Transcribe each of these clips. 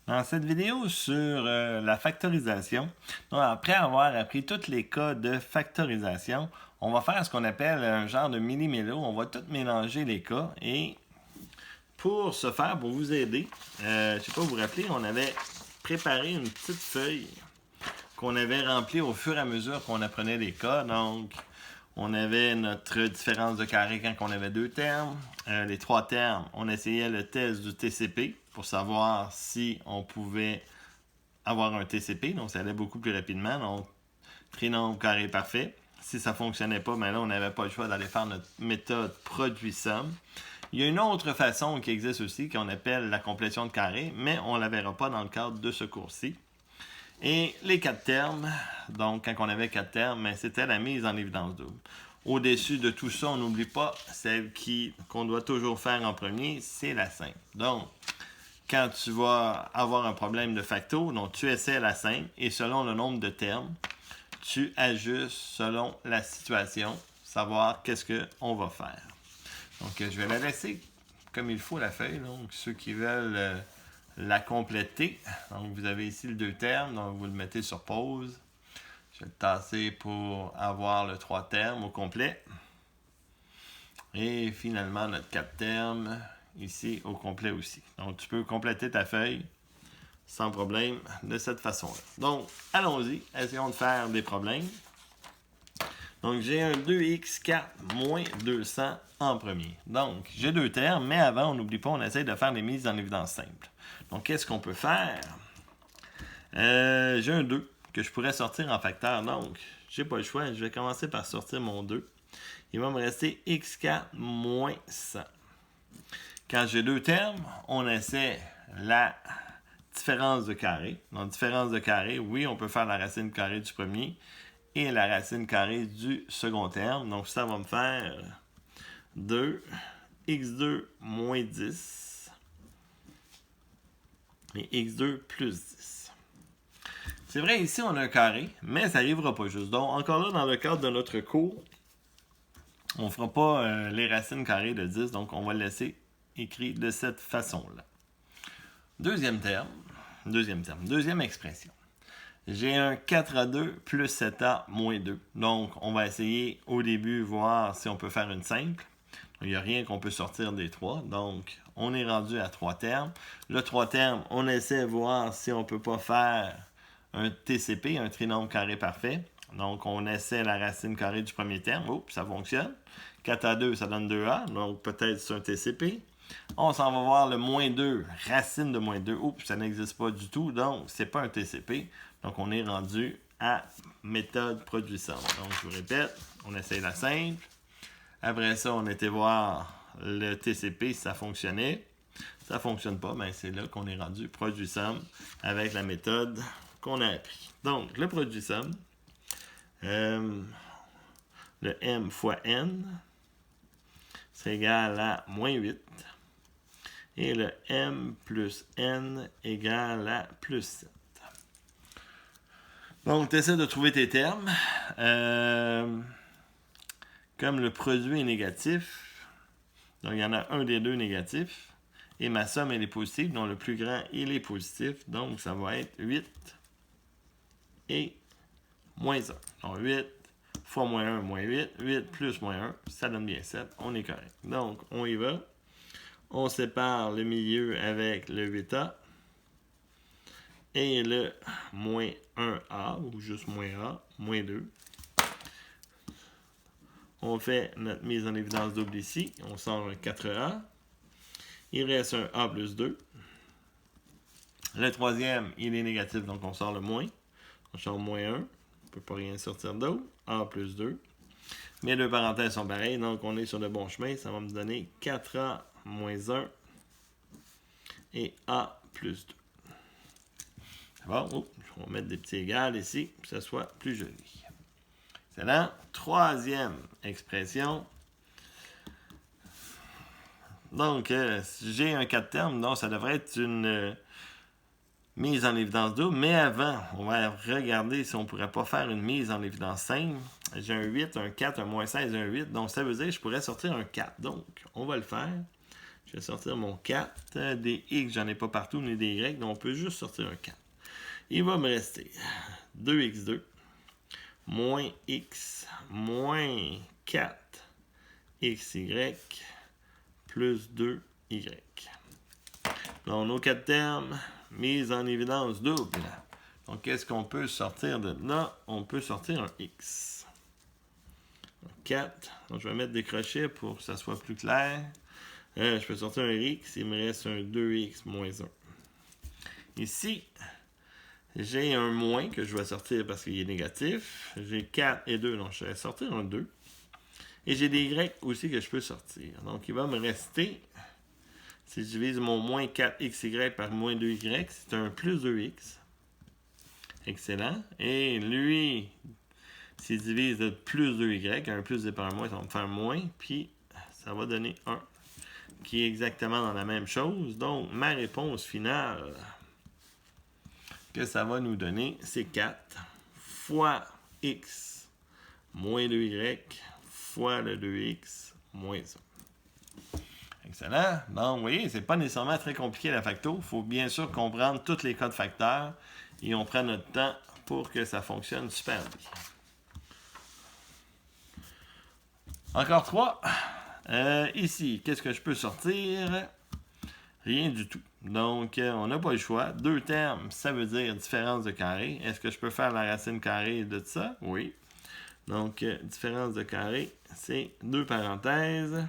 Dans cette vidéo sur la factorisation, donc après avoir appris tous les cas de factorisation, on va faire ce qu'on appelle un genre de mini-mélo. On va tout mélanger les cas et pour ce faire, pour vous aider, je ne sais pas vous rappeler, on avait préparé une petite feuille qu'on avait remplie au fur et à mesure qu'on apprenait les cas. Donc, on avait notre différence de carré quand on avait deux termes. Les trois termes, on essayait le test du TCP pour savoir si on pouvait avoir un TCP. Donc, ça allait beaucoup plus rapidement. Donc, trinombre carré parfait. Si ça ne fonctionnait pas, ben là, on n'avait pas le choix d'aller faire notre méthode produit-somme. Il y a une autre façon qui existe aussi, qu'on appelle la complétion de carré, mais on ne la verra pas dans le cadre de ce cours-ci. Et les quatre termes, donc quand on avait quatre termes, c'était la mise en évidence double. Au-dessus de tout ça, on n'oublie pas celle qu'on doit toujours faire en premier, c'est la simple. Donc, quand tu vas avoir un problème de facto, donc tu essaies la simple et selon le nombre de termes, tu ajustes selon la situation, savoir qu'est-ce qu'on va faire. Donc, je vais la laisser comme il faut la feuille. Donc, ceux qui veulent la compléter. Donc, vous avez ici le deux termes, donc vous le mettez sur pause. Je vais le tasser pour avoir le trois termes au complet. Et finalement, notre quatre termes ici au complet aussi. Donc, tu peux compléter ta feuille sans problème de cette façon-là. Donc, allons-y. Essayons de faire des problèmes. Donc, j'ai un 2x4 moins 200 en premier. Donc, j'ai deux termes, mais avant, on n'oublie pas, on essaie de faire des mises en évidence simples. Donc, qu'est-ce qu'on peut faire? J'ai un 2 que je pourrais sortir en facteur. Donc, j'ai pas le choix. Je vais commencer par sortir mon 2. Il va me rester x4 moins 100. Quand j'ai deux termes, on essaie la différence de carré. Donc, différence de carré, oui, on peut faire la racine carrée du premier et la racine carrée du second terme. Donc, ça va me faire 2, x2 moins 10 et x2 plus 10. C'est vrai, ici, on a un carré, mais ça n'arrivera pas juste. Donc, encore là, dans le cadre de notre cours, on ne fera pas les racines carrées de 10, donc on va le laisser écrit de cette façon-là. Deuxième expression. J'ai un 4A2 plus 7A moins 2. Donc, on va essayer au début voir si on peut faire une simple. Il n'y a rien qu'on peut sortir des trois. Donc, on est rendu à trois termes. Le trois termes, on essaie de voir si on ne peut pas faire un TCP, un trinombre carré parfait. Donc, on essaie la racine carrée du premier terme. Oups, ça fonctionne. 4A2, ça donne 2A. Donc, peut-être c'est un TCP. On s'en va voir le moins 2, racine de moins 2. Oups, ça n'existe pas du tout. Donc, c'est pas un TCP. Donc, on est rendu à méthode produit-somme. Donc, je vous répète, on essaie la simple. Après ça, on était voir le TCP si ça fonctionnait. Ça ne fonctionne pas, mais c'est là qu'on est rendu produit-somme avec la méthode qu'on a appris. Donc, le produit-somme, le M fois N, c'est égal à moins 8. Et le M plus N égale à plus 7. Donc, tu essaies de trouver tes termes. Comme le produit est négatif, donc il y en a un des deux négatifs, et ma somme elle est positive, donc le plus grand il est positif, donc ça va être 8 et moins 1. Donc 8 fois moins 1, moins 8, 8 plus moins 1, ça donne bien 7, on est correct. Donc, on y va. On sépare le milieu avec le 8A et le moins 1A, ou juste moins A, moins 2. On fait notre mise en évidence double ici. On sort un 4A. Il reste un A plus 2. Le troisième, il est négatif, donc on sort le moins. On sort moins 1. On ne peut pas rien sortir d'autre. A plus 2. Mes deux parenthèses sont pareilles, donc on est sur le bon chemin. Ça va me donner 4A moins 1 et A plus 2. Bon, on va mettre des petits égales ici, pour que ça soit plus joli. Excellent. Troisième expression. Donc, j'ai un 4 termes, donc ça devrait être une mise en évidence double. Mais avant, on va regarder si on ne pourrait pas faire une mise en évidence simple. J'ai un 8, un 4, un moins 16, un 8. Donc, ça veut dire que je pourrais sortir un 4. Donc, on va le faire. Je vais sortir mon 4. Des X, j'en ai pas partout, ni des Y, donc on peut juste sortir un 4. Il va me rester 2x2 moins x moins 4xy plus 2y. Donc, nos 4 termes mis en évidence double. Donc, qu'est-ce qu'on peut sortir de là? On peut sortir un x. 4. Donc, je vais mettre des crochets pour que ça soit plus clair. Je peux sortir un x. Il me reste un 2x moins 1. Ici, j'ai un moins que je vais sortir parce qu'il est négatif. J'ai 4 et 2, donc je vais sortir un 2. Et j'ai des y aussi que je peux sortir. Donc, il va me rester, si je divise mon moins 4xy par moins 2y, c'est un plus 2x. Excellent. Et lui, s'il divise de plus 2y, un plus par un moins, ça va me faire moins, puis ça va donner 1, qui est exactement dans la même chose. Donc, ma réponse finale que ça va nous donner, c'est 4 fois x moins 2y fois le 2x moins 1. Excellent. Donc, vous voyez, c'est pas nécessairement très compliqué la facto. Il faut bien sûr comprendre tous les cas de facteurs et on prend notre temps pour que ça fonctionne super bien. Encore 3. Ici, qu'est-ce que je peux sortir? Rien du tout. Donc, on n'a pas le choix. 2 termes, ça veut dire différence de carré. Est-ce que je peux faire la racine carrée de ça? Oui. Donc, différence de carré, c'est 2 parenthèses.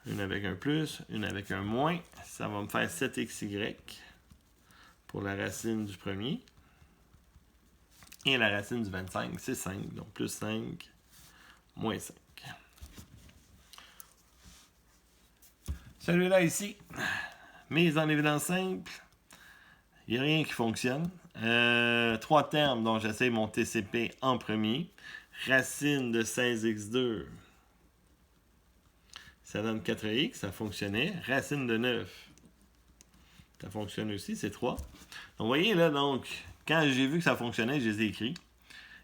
Une avec un plus, une avec un moins. Ça va me faire 7xy pour la racine du premier. Et la racine du 25, c'est 5. Donc, plus 5, moins 5. Celui-là ici, mise en évidence simple, il n'y a rien qui fonctionne. 3 termes dont j'essaie mon TCP en premier. Racine de 16x2, ça donne 4x, ça fonctionnait. Racine de 9, ça fonctionne aussi, c'est 3. Donc, vous voyez là, donc, quand j'ai vu que ça fonctionnait, je les ai écrits.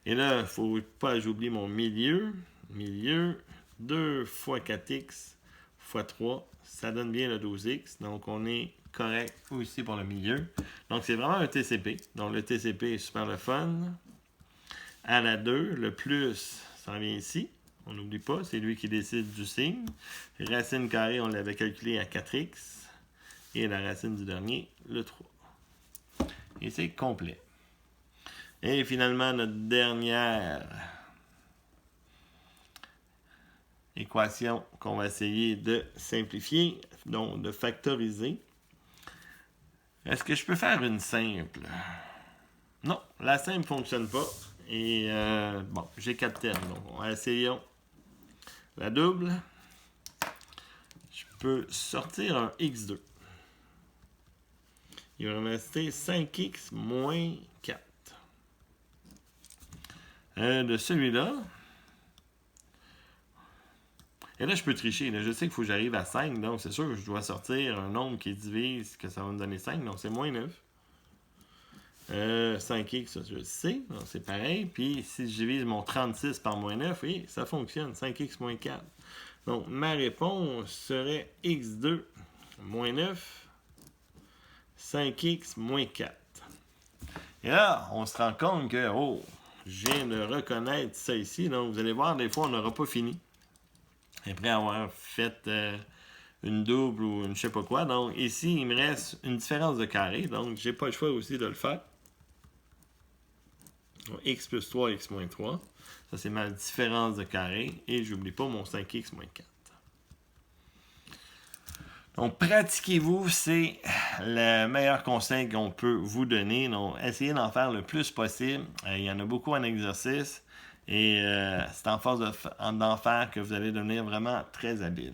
Et là, il ne faut pas que j'oublie mon milieu. Milieu, 2 fois 4x fois 3, ça donne bien le 12x. Donc, on est correct aussi pour le milieu. Donc, c'est vraiment un TCP. Donc, le TCP est super le fun. À la 2, le plus, ça vient ici. On n'oublie pas, c'est lui qui décide du signe. Racine carrée, on l'avait calculé à 4x. Et la racine du dernier, le 3. Et c'est complet. Et finalement, notre dernière équation qu'on va essayer de simplifier, donc de factoriser. Est-ce que je peux faire une simple? Non, la simple ne fonctionne pas. Et bon, j'ai 4 termes. Donc, essayons la double. Je peux sortir un x2. Il va me rester 5x moins 4. De celui-là. Et là, je peux tricher. Là. Je sais qu'il faut que j'arrive à 5. Donc, c'est sûr que je dois sortir un nombre qui divise, que ça va me donner 5. Donc, c'est moins 9. 5x, ça, je le sais. Donc, c'est pareil. Puis, si je divise mon 36 par moins 9, oui, ça fonctionne. 5x moins 4. Donc, ma réponse serait x2 moins 9, 5x moins 4. Et là, on se rend compte que, oh, je viens de reconnaître ça ici. Donc, vous allez voir, des fois, on n'aura pas fini. Après avoir fait une double ou une je sais pas quoi. Donc, ici, il me reste une différence de carré. Donc, j'ai pas le choix aussi de le faire. Donc, x plus 3, x moins 3. Ça, c'est ma différence de carré. Et je n'oublie pas mon 5x moins 4. Donc, pratiquez-vous, c'est le meilleur conseil qu'on peut vous donner. Donc, essayez d'en faire le plus possible. Il y en a beaucoup en exercice. Et c'est en force d'en faire que vous allez devenir vraiment très habile.